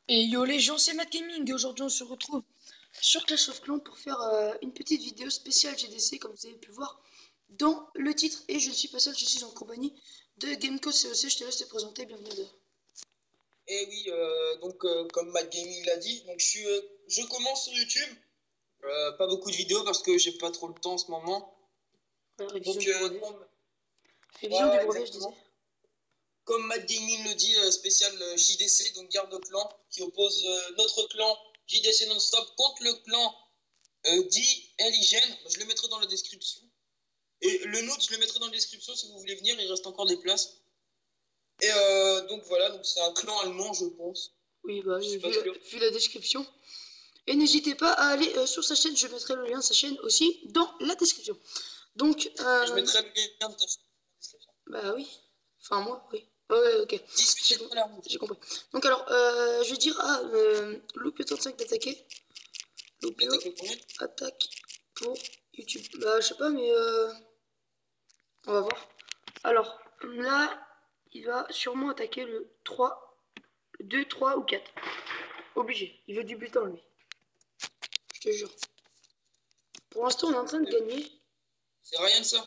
Et yo les gens, c'est Matt Gaming et aujourd'hui on se retrouve sur Clash of Clans pour faire une petite vidéo spéciale GDC comme vous avez pu voir dans le titre. Et je ne suis pas seul, je suis en compagnie de Gameco COC, je te laisse te présenter, bienvenue à toi. Et oui, comme Matt Gaming l'a dit, je commence sur YouTube. Pas beaucoup de vidéos parce que j'ai pas trop le temps en ce moment. Révision Donc, du brevet. Révision du voilà, brevet, je disais. exactement. Comme Matt Gaming le dit, spécial JDC, donc garde de clan, qui oppose notre clan JDC non-stop contre le clan dit Eligen. Je le mettrai dans la description. Et le nôtre, je le mettrai dans la description si vous voulez venir, il reste encore des places. Et donc voilà, donc c'est un clan allemand, je pense. Oui, bah Je oui, suis pas sûr. vu la description. Et n'hésitez pas à aller sur sa chaîne, je mettrai le lien de sa chaîne aussi dans la description. Donc, Je mettrai le lien de ta description. bah oui, enfin moi, oui. Ouais, ok. J'ai compris. Donc alors, je vais dire à Loupio35 d'attaquer. Loupio attaque pour YouTube. Bah je sais pas mais on va voir. Alors là, il va sûrement attaquer le 3, 2, 3 ou 4. Obligé. Il veut du butin lui. Je te jure. Pour l'instant on est en train de gagner. C'est Ryan ça.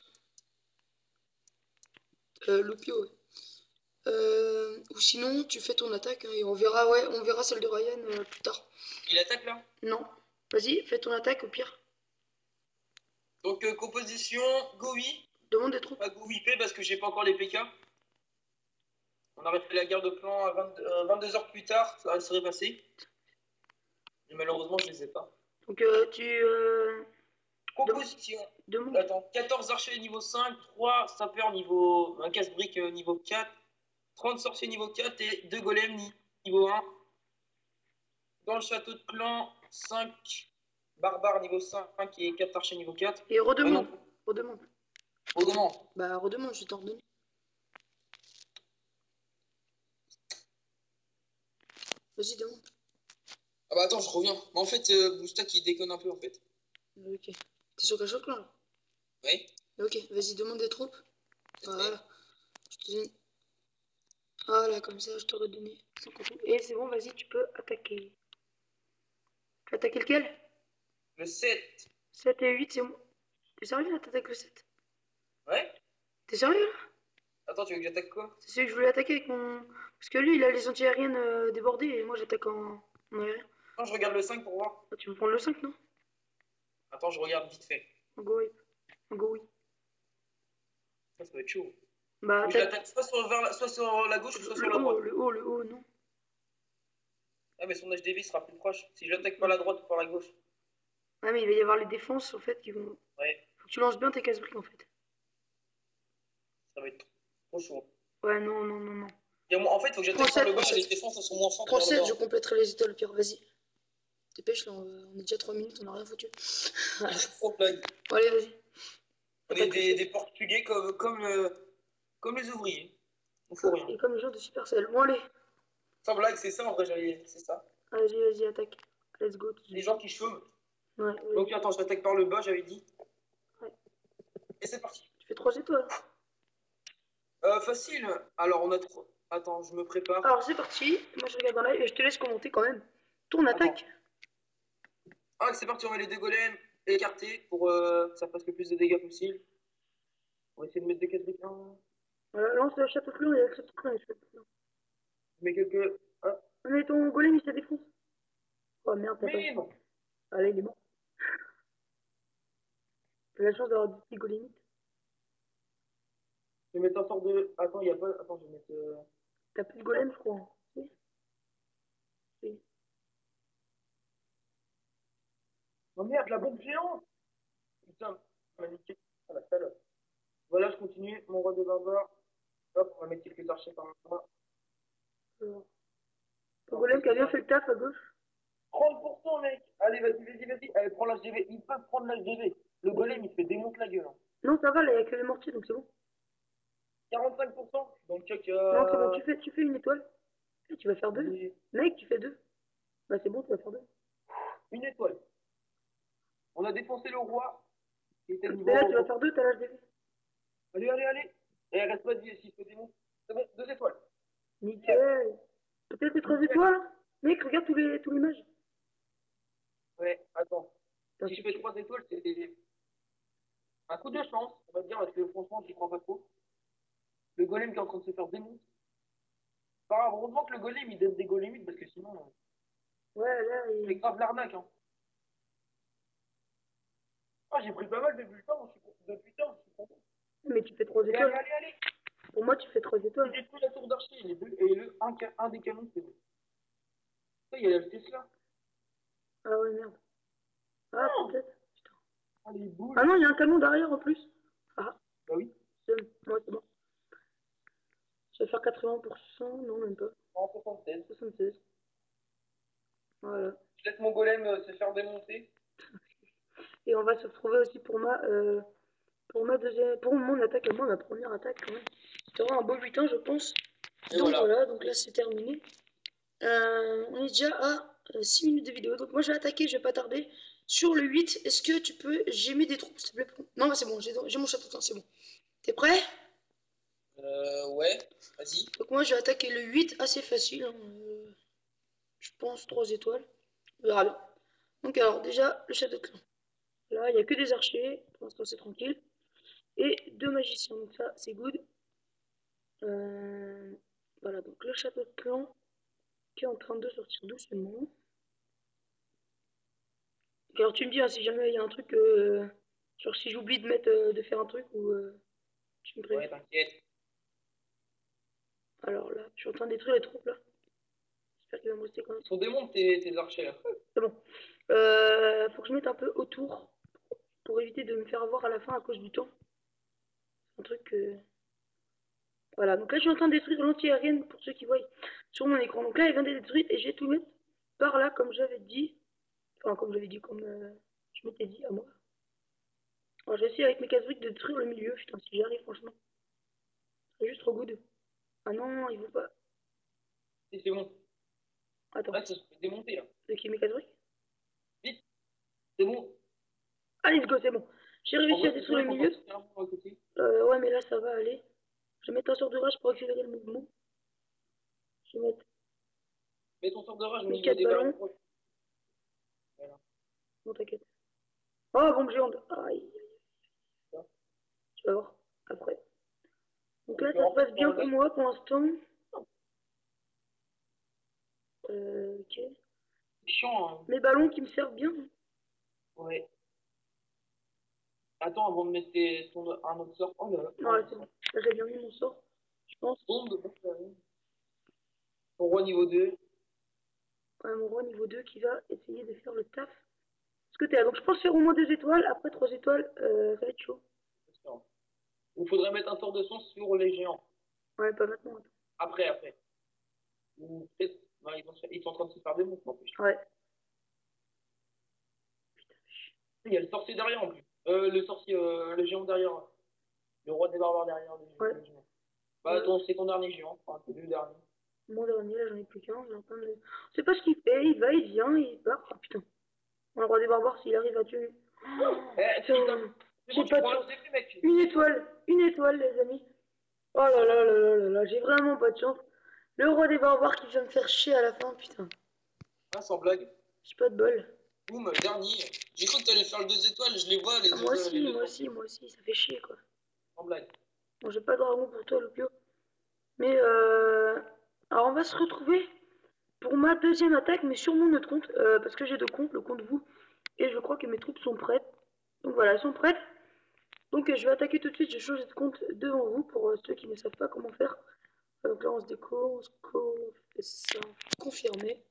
Loupio, ouais. Ou sinon tu fais ton attaque hein, et on verra, ouais, on verra celle de Ryan plus tard. Il attaque là? Non. Vas-y, fais ton attaque au pire. Donc composition, Gowi. Demande des troupes. Pas Gowi P parce que j'ai pas encore les PK. On aurait fait la guerre de clan à 22 heures plus tard, ça serait passé. Mais malheureusement je les ai pas. Donc Composition. demande. Attends, 14 archers niveau 5, 3 sapeurs niveau. Un casse-brique niveau 4, 30 sorciers niveau 4 et 2 golems niveau 1. Dans le château de clan, 5 barbares niveau 5 et 4 archers niveau 4. Et redemande. Redemande. Redemande. Bah redemande, je t'en redonne. Vas-y, demande. Ah bah attends, je reviens. Mais en fait, Boustak il déconne un peu en fait. Ok. T'es sur Clash of Clans là? Oui. Ok, vas-y, demande des troupes. Voilà. Je te donne. Voilà, comme ça, je t'aurais donné 50 troupes. Et c'est bon, vas-y, tu peux attaquer. Tu veux attaquer lequel? Le 7. 7 et 8, c'est bon. T'es sérieux là? T'attaques le 7? Ouais. T'es sérieux là? Attends, tu veux que j'attaque quoi? C'est celui que je voulais attaquer avec mon. Parce que lui, il a les anti-aériennes débordées et moi j'attaque en aérien. Attends, je regarde le 5 pour voir. Ah, tu veux prendre le 5, non? Attends, je regarde vite fait. En go, oui. En go, oui. Ça va être chaud. Bah, Je l'attaque soit sur la gauche, soit sur la droite. Le haut, non? Ah, mais son HDV sera plus proche. Si je l'attaque par la droite ou par la gauche. Ah, mais il va y avoir les défenses en fait qui vont. Ouais, Faut que tu lances bien tes casse-briques en fait. ça va être trop chaud. Ouais, non, non, non, non. En fait, il faut que j'attaque par le bas et les défenses sont moins fortes Prends par le 7, bas. je compléterai les étoiles pire, vas-y. Dépêche là, on est déjà 3 minutes, on a rien foutu. Sans blague. Bon, allez, vas-y. On est des Portugais comme les ouvriers. On fout rien. Et comme les gens de Supercell. Bon, allez. Sans blague, c'est ça en vrai, c'est ça. Vas-y, vas-y, attaque. Let's go. Les gens qui chôment. Ouais, Donc attends, je l'attaque par le bas, j'avais dit. Ouais. Et c'est parti. Tu fais 3 étoiles. Facile. Alors on a trop. Attends, je me prépare. Alors c'est parti. Moi je regarde dans live et je te laisse commenter quand même. Ton attaque. Ah, c'est parti, on met les deux golems écartés pour que ça fasse le plus de dégâts possible. On va essayer de mettre des 4 briquins. Voilà, lance le chapeau clan et le chapeau clan et le chapeau clan. Je mets quelques. Ah. Mais ton golem il se défonce. Oh merde, t'as pas. Non. Allez, il est mort. T'as la chance d'avoir des petits golémites. Je vais mettre un sort de. Attends, il y a pas. Attends, je vais mettre. T'as plus de golem, je crois. Oui. Oui. Oh merde, la bombe géante. Putain, magnifique. Ah la salope. Voilà, je continue. Mon roi de barbare. Hop, on va mettre quelques archers par là. Ton golem qui a bien fait le taf à gauche. 30% mec. Allez, vas-y. Allez, prends l'HDV. Ils peuvent prendre l'HDV. Le golem, il se fait démonter la gueule. Hein. Non, ça va, là, il n'y a que les mortiers, donc c'est bon. 45%. Donc, check. Non, c'est bon, tu fais une étoile. Et tu vas faire 2. Oui. Mec, tu fais 2. Bah, c'est bon, tu vas faire 2. Une étoile. On a défoncé le roi. Mais là, tu vas faire 2, t'as l'âge des. Allez. Et reste pas dit s'il faut démonter. C'est bon, 2 étoiles. Nickel. Peut-être les 3 étoiles. Mec, regarde tous les mages. Ouais, attends. Putain, Si je fais 3 étoiles, c'est un coup de chance, on va dire, parce que franchement, j'y crois pas trop. Le golem qui est en train de se faire démonter. Pas grave, heureusement que le golem, il donne des golémites, parce que sinon, ouais, là, c'est grave l'arnaque. Hein. Ah, j'ai pris pas mal de bulletins, depuis le temps, je suis content. mais tu fais 3 Allez, étoiles. allez, allez, allez. Pour moi, tu fais 3 étoiles. J'ai détruit la tour d'archer, les deux, et un des canons, c'est bon. Ça, il y a le Tesla. Ah ouais, merde. Ah, Oh, peut-être. Putain. ah, les boules. Ah non, il y a un canon derrière en plus. Ah, Bah oui. ouais, c'est bon. Je vais faire 80%, non, même pas. En 76. 76. Voilà. Je laisse mon golem se faire démonter. Et on va se retrouver aussi pour ma deuxième, pour mon attaque à moi, ma première attaque quand même. C'était un beau butin, je pense. Et Donc voilà. voilà, donc là c'est terminé. On est déjà à 6 minutes de vidéo. Donc moi je vais attaquer, je vais pas tarder. Sur le 8, est-ce que tu peux gémer des troupes, s'il te plaît? Non, bah, c'est bon, j'ai mon château de temps, c'est bon. T'es prêt? Ouais, vas-y. Donc moi je vais attaquer le 8, assez facile. Hein, je pense 3 étoiles. On verra bien. Donc alors déjà, le château de clan. Là, il n'y a que des archers. Pour l'instant, c'est tranquille. Et 2 magiciens. Donc ça, c'est good. Voilà, donc le château de clan qui est en train de sortir doucement. Alors tu me dis hein, si jamais il y a un truc, genre si j'oublie de mettre, de faire un truc ou tu me préviens. Ouais, t'inquiète. Alors là, je suis en train de détruire les troupes là. J'espère qu'il va me rester quand même. Ils sont démonte tes archers là. C'est bon. Faut que je mette un peu autour pour éviter de me faire avoir à la fin à cause du temps. C'est un truc. Voilà, donc là je suis en train de détruire l'anti-aérienne pour ceux qui voient sur mon écran. Donc là, elle vient d'être détruite et je vais tout mettre par là comme j'avais dit. Enfin, comme j'avais dit, comme je m'étais dit à moi. Alors, je vais essayer avec mes casse-briques de détruire le milieu. Putain, si j'y arrive, franchement. C'est juste trop good. Ah non, il veut pas. Si, c'est bon. Attends, Là, ça se fait démonter là. c'est qui mes casse-briques? Vite, c'est bon. Allez, let's go, c'est bon. J'ai En réussi à vrai, c'est détruire vrai le qu'on milieu. s'en tire un peu à côté. Ouais, mais là, ça va aller. Je vais mettre un sort de rage pour accélérer le mouvement. Je vais mettre Mets ton sort de rage au mes niveau 4 des ballons. ballons. Voilà. Non, t'inquiète. Oh, bombe géante. Aïe, tu vas voir. Après. Donc là, ça se passe bien pour moi pour l'instant. Ok. C'est chiant, hein. Mes ballons qui me servent bien. Ouais. Attends, avant de mettre un autre sort. Oh là là. Ouais, c'est bon. Là, j'ai bien mis mon sort. Je pense. Bombe. Ton roi niveau 2. Ouais, mon roi niveau 2 qui va essayer de faire le taf. Ce que t'es là. Donc je pense faire au moins 2 étoiles. Après 3 étoiles, ça va être chaud. Il faudrait mettre un sort de son sur les géants. Ouais, pas maintenant. Attends. Après. Ou peut-être. Non, ils sont en train de se faire des monstres en plus. Ouais. Il y a le sorcier derrière en plus. Le sorcier, le géant derrière. Le roi des barbares derrière. Ouais. Le géant. Bah, c'est ton dernier géant. Enfin, c'est le dernier. Mon dernier, là j'en ai plus qu'un. J'ai en train de... Je sais pas ce qu'il fait. Il va, il vient, il part. Ah putain. Le roi des barbares, s'il arrive à tuer. Putain. J'ai pas de chance. Une étoile, les amis. Oh là là là là là là. J'ai vraiment pas de chance. Le roi des barbares qui vient me faire chier à la fin, putain. Ah, sans blague. J'ai pas de bol. Boum, dernier. J'ai cru que t'allais faire le 2 étoiles, je les vois, les Ah, moi aussi, ça fait chier quoi. Sans blague. Bon, j'ai pas de dragon pour toi, Lupio. Mais alors on va se retrouver pour ma deuxième attaque, mais sur mon autre compte, parce que j'ai deux comptes, le compte vous, et je crois que mes troupes sont prêtes. Donc voilà, elles sont prêtes. Donc je vais attaquer tout de suite, j'ai changé de compte devant vous pour ceux qui ne savent pas comment faire. Donc là on se déco, fait ça, confirmé.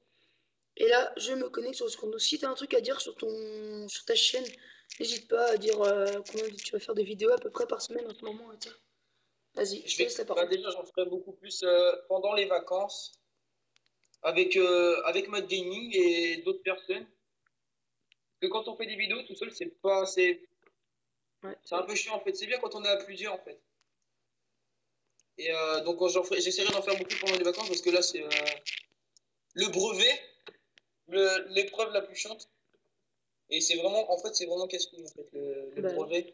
Et là je me connecte sur ce compte. Donc si tu as un truc à dire sur ta chaîne, n'hésite pas à dire combien tu vas faire des vidéos à peu près par semaine en ce moment. Vas-y, je te laisse la parole. Déjà, j'en ferai beaucoup plus pendant les vacances avec Mad Gaming et d'autres personnes. Parce que quand on fait des vidéos tout seul, c'est pas assez. Ouais, c'est un peu chiant en fait. C'est bien quand on est à plusieurs en fait. Et donc j'essaierai d'en faire beaucoup pendant les vacances parce que là c'est le brevet, l'épreuve la plus chiante. Et c'est vraiment, en fait, c'est vraiment casse-couille en fait le brevet.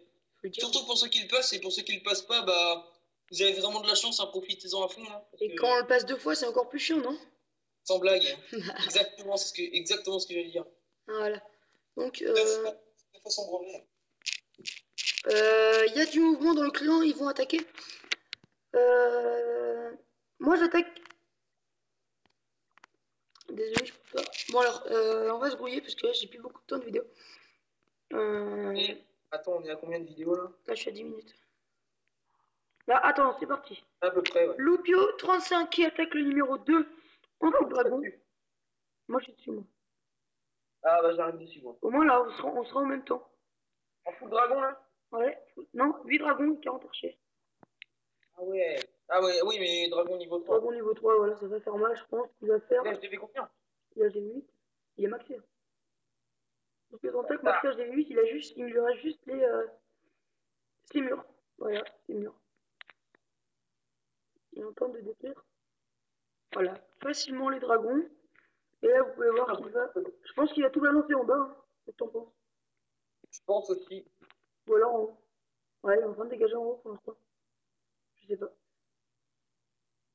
Surtout pour ceux qui le passent et pour ceux qui le passent pas, bah vous avez vraiment de la chance, hein, profitez-en à fond. Hein, et quand on le passe 2 fois, c'est encore plus chiant, non? Sans blague. Exactement ce que j'allais dire. Voilà. Donc, Deux fois sans branler. il y a du mouvement dans le clan, ils vont attaquer. Moi, j'attaque. Désolé, je peux pas. Bon, alors, on va se brouiller parce que là, j'ai plus beaucoup de temps de vidéo. Et, attends, on est à combien de vidéos là? Là, je suis à 10 minutes. Là, attends, c'est parti. À peu près, ouais. Loupio 35 qui attaque le numéro 2 en full dragon. Moi, je suis dessus, moi. Ah bah j'arrive dessus, moi. Au moins, là, on sera en même temps. En full dragon là? Ouais. Non, 8 dragons, 40 archers. Ah ouais. Ah ouais, oui, mais dragon niveau 3. Dragon niveau 3, voilà, ça va faire mal, je pense. Il va faire. Là, je devais combien? Il a GV8. Il est maxé. Donc, le Zantac, maxé à GV8, il lui reste juste les murs. Voilà, les murs. Il est en train de détruire. Voilà, facilement les dragons. Et là, vous pouvez voir qu'il va. Je pense qu'il va tout balancer en bas. Hein. Qu'est-ce que t'en penses? Je pense aussi. Ou alors en haut. Ouais, il est en train de dégager en haut pour l'instant. Je sais pas.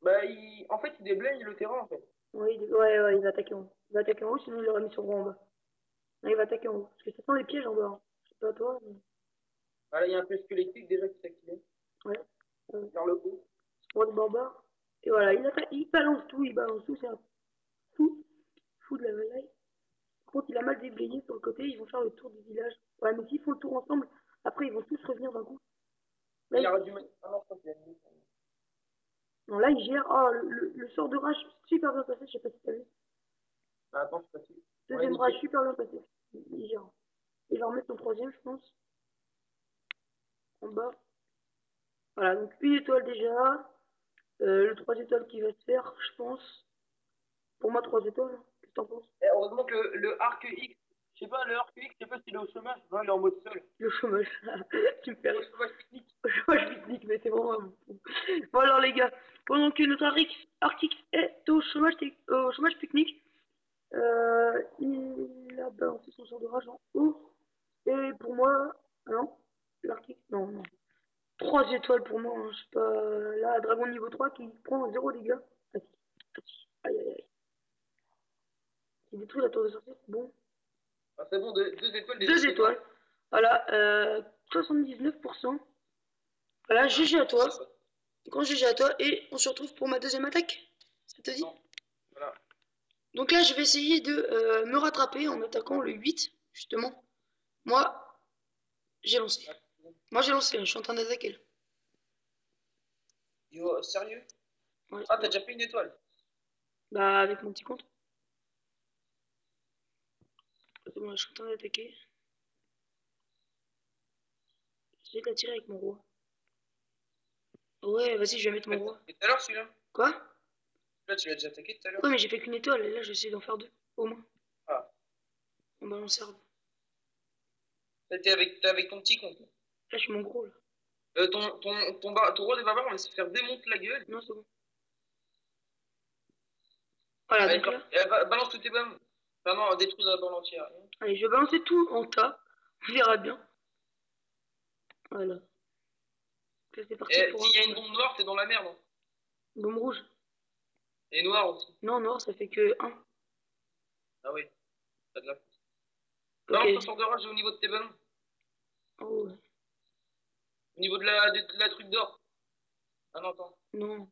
Bah, en fait, il déblaye le terrain, en fait. Ouais, ouais, il va attaquer en haut. Il va attaquer en haut, sinon il l'aurait mis sur roi en bas. Non, il va attaquer en haut. Parce que ça sent les pièges en bas. Hein. Je sais pas toi, mais. Ah, là, il y a un peu squelettique déjà qui s'est activé. Ouais. Vers le haut. Roi de barbare. Et voilà, il balance tout, c'est un fou de la volaille. Par contre, il a mal déblayé sur le côté, ils vont faire le tour du village. Ouais, mais s'ils font le tour ensemble, après ils vont tous revenir d'un coup. Là, Il aurait dû mettre. Ah non, je crois qu'il a mis. non, là, il gère. Oh, le sort de rage, super bien passé, je sais pas si t'as vu. Ah, attends, je sais pas si. Deuxième Ouais, rage, super bien passé. Il gère. Il va remettre son troisième, je pense. En bas. Voilà, donc une étoile déjà. Le 3 étoiles qui va se faire, je pense. Pour moi, 3 étoiles. Hein. Qu'est-ce que t'en penses? Et heureusement que le arc X, je sais pas, le arc X, je sais pas s'il est au chômage. Non, il est en mode seul. Le chômage. Tu me fais Le rire. chômage technique. Le chômage technique, mais c'est vraiment un fou. Bon alors les gars, pendant que notre Arctic est au chômage technique, il a balancé son sort de rage en haut. Et pour moi, ah non, l'Arctic, non, non. 3 étoiles pour moi, hein, je sais pas. Là, Dragon niveau 3 qui prend 0 dégâts. Aïe, aïe, aïe. Il détruit la tour de sortie, c'est bon. Ah, c'est bon, 2 étoiles déjà. 2 étoiles. Voilà, 79%. Voilà, GG à toi. Grand GG à toi. Et on se retrouve pour ma deuxième attaque. Ça te dit? Voilà. Donc là, je vais essayer de me rattraper en attaquant le 8, justement. Moi, j'ai lancé. Moi, j'ai lancé, je suis en train d'attaquer là. Yo, sérieux? Ouais, Ah, t'as déjà fait une étoile? bah, avec mon petit compte. C'est bon, là, je suis en train d'attaquer. J'essaie de la tirer avec mon roi. Ouais, vas-y, je vais mettre mon roi. Et tout à l'heure, celui-là? Quoi? Là, tu l'as déjà attaqué tout à l'heure? Ouais, mais j'ai fait qu'une étoile, et là, j'essaie d'en faire 2, au moins. Ah. On va lancer arbre. Là, t'es avec ton petit compte. Là, je suis mon gros, là. Ton roi des barbares, on va se faire démonter la gueule. Non, c'est bon. Voilà, Allez, donc là. balance tous tes bombes. Vraiment, détruis la bande entière. Allez, je vais balancer tout en tas. On verra bien. Voilà. C'est parti Et pour s'il y a une bombe noire, t'es dans la merde. Hein. Bombe rouge. Et noire aussi. Non, noir, ça fait que 1. Ah oui, t'as de la force. Ok. Balance ton sort de rage au niveau de tes bombes. Oh, ouais. Au niveau de la truc d'or. Ah non, attends. Non.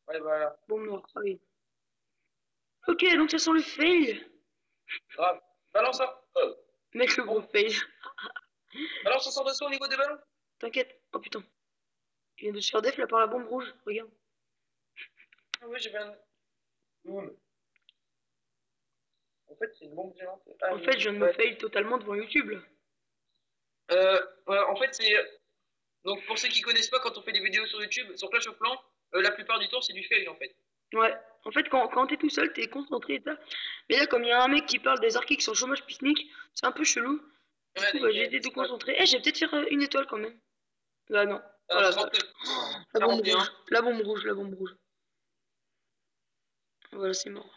Ouais, voilà. Bombe noire, ah oui. Ok, donc ça sent le fail. Grave. Balance ça. Mec, le gros fail. Balance ton sort de saut au niveau des ballons. T'inquiète. Oh putain. Il vient de se faire def là par la bombe rouge. Regarde. Ah oui, j'ai bien. En fait, c'est une bombe géante. Ah, En fait, je viens de me fail totalement devant YouTube. En fait, c'est. Donc, pour ceux qui connaissent pas, quand on fait des vidéos sur YouTube, sur Clash of Clans, la plupart du temps, c'est du fail en fait. Ouais. En fait, quand t'es tout seul, t'es concentré et ça. Mais là, comme il y a un mec qui parle des archers qui sont au chômage pique-nique, c'est un peu chelou. Du coup, bah, j'ai été tout concentré. Eh, j'ai peut-être faire une étoile quand même. Là, non. Voilà, 39, la bombe 41. rouge. La bombe rouge, la bombe rouge. Voilà, c'est mort.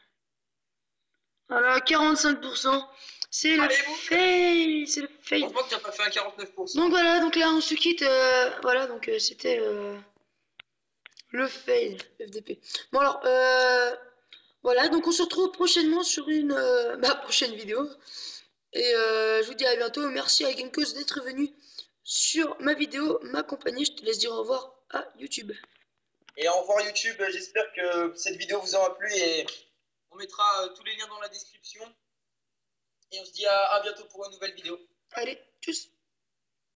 Voilà, 45%. C'est le fail. C'est le fail. Heureusement que t'as pas fait un 49%. Donc voilà, donc là on se quitte. Voilà, donc c'était le fail FDP. Bon alors, Voilà, donc on se retrouve prochainement sur une ma prochaine vidéo. Et je vous dis à bientôt. Merci à Gamecause d'être venu sur ma vidéo, m'accompagner. Je te laisse dire au revoir à YouTube. Et au revoir YouTube, j'espère que cette vidéo vous aura plu et on mettra tous les liens dans la description. Et on se dit à bientôt pour une nouvelle vidéo. Allez, tchuss!